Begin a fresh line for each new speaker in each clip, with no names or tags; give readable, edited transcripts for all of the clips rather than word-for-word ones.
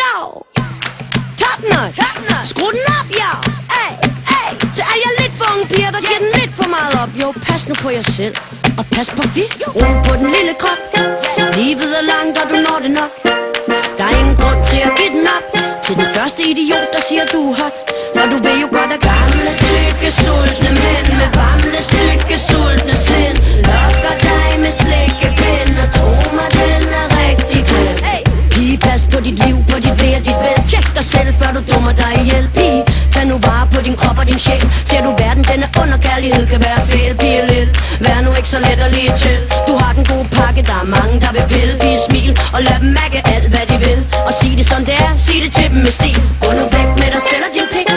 yo. Top notch, skru den op, yo. Ay, ay. Til alle jer lidt for unge piger, der giver den lidt for meget op. Jo, pas nu på jer selv, og pas på fit. Ro på den lille krop. Livet er langt, og du når det nok. Der er ingen grund til at give den op til den første idiot, der siger du er hot. For du ved jo godt, at gamle, tykke, sultne mænd med varmle, stykke, sultne sind lokker dig med slikkepind. Og tro mig, den er rigtig grim. Pige, pas på dit liv, på dit ved og dit vel. Tjek dig selv, før du dummer dig ihjel. Pige, tag nu vare på din krop og din sjæl. Ser du verden, den er under, kærlighed kan være fejl. Pige lille, vær nu ikke så let at lide til. Du har den gode pakke, der er mange, der vil pille. Pige, smil og lad dem mærke alt, hvad de vil. Og sig det som det er, sig det til dem med stil. Gå nu væk med dig selv og din pik.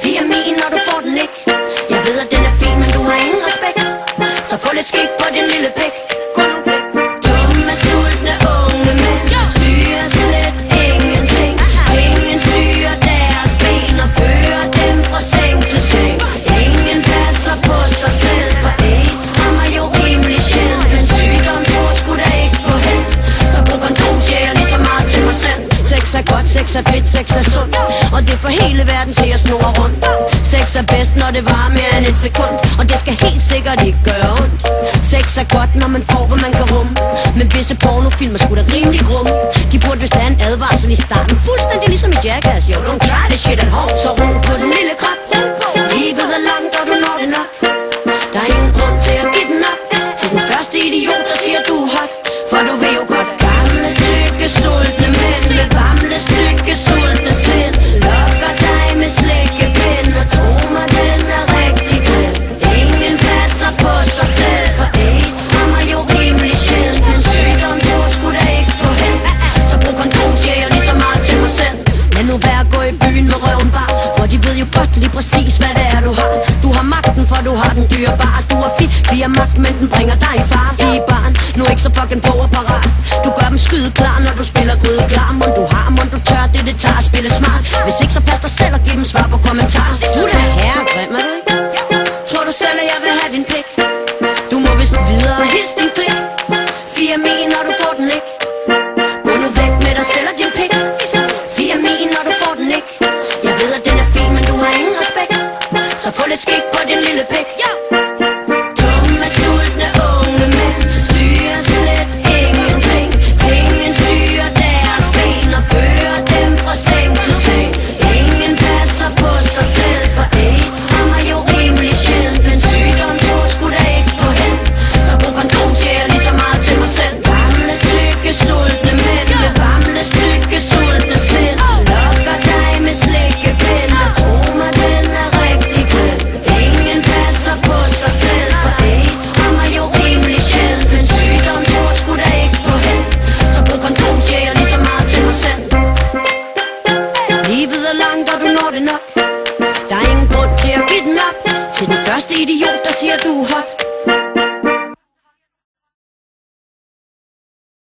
4 min, når du får den ikke. Jeg ved, at den er fin, men du har ingen respekt. Så få lidt skik på din lille pik. Gå nu væk. Dumme, sultne, unge mænd styrer slet ingenting. Ingen styrer deres ben og fører dem fra seng til seng. Ingen passer på sig selv, for AIDS rammer jo rimelig sjældent. Men sygdom tror sgu da ikke på held. Så brug kondom, siger jeg lige så meget til mig selv. Sex er godt, sex er fedt, sex er sundt. Og det får hele verden til at snurre rundt. Sex er bedst, når det varer mere end et sekund. Og det skal helt sikkert ikke gøre ondt. Sex er godt, når man får, hvad man kan rumme. Men visse pornofilm er sgu da rimelig grumme. De burde vist have en advarsel i starten. Fuldstændig ligesom i Jackass. Yo, don't try this shit at home. Så ro på den lille krop. Livet er langt, og du når det nok. Der er ingen grund til at give den op til den første idiot, der siger du er hot. For du ved jo godt, at gamle, tykke, sultne mænd med varmle, stykke, sultne sind lokker dig med slikkepind. Og tro mig, den er rigtig grim. Ingen passer på sig selv, for AIDS rammer jo rimelig sjældent. Men sygdom tror sgu da ikke på held. Så brug kondom, siger jeg lige så meget til mig selv. Lad nu være at gå i byen med røven bar, for de ved jo godt lige præcis, hvad det er du har. Du har magten, for du har den dyrebare. Du er via magt, men den bringer dig i far. I barn, nu ikke så fucking på og parat. Du gør dem skyde klar, når du spiller gryde klar. Mund du har, mund du tør, det tager at spille smart. Hvis ikke så pas dig selv og giv dem svar på kommentarer.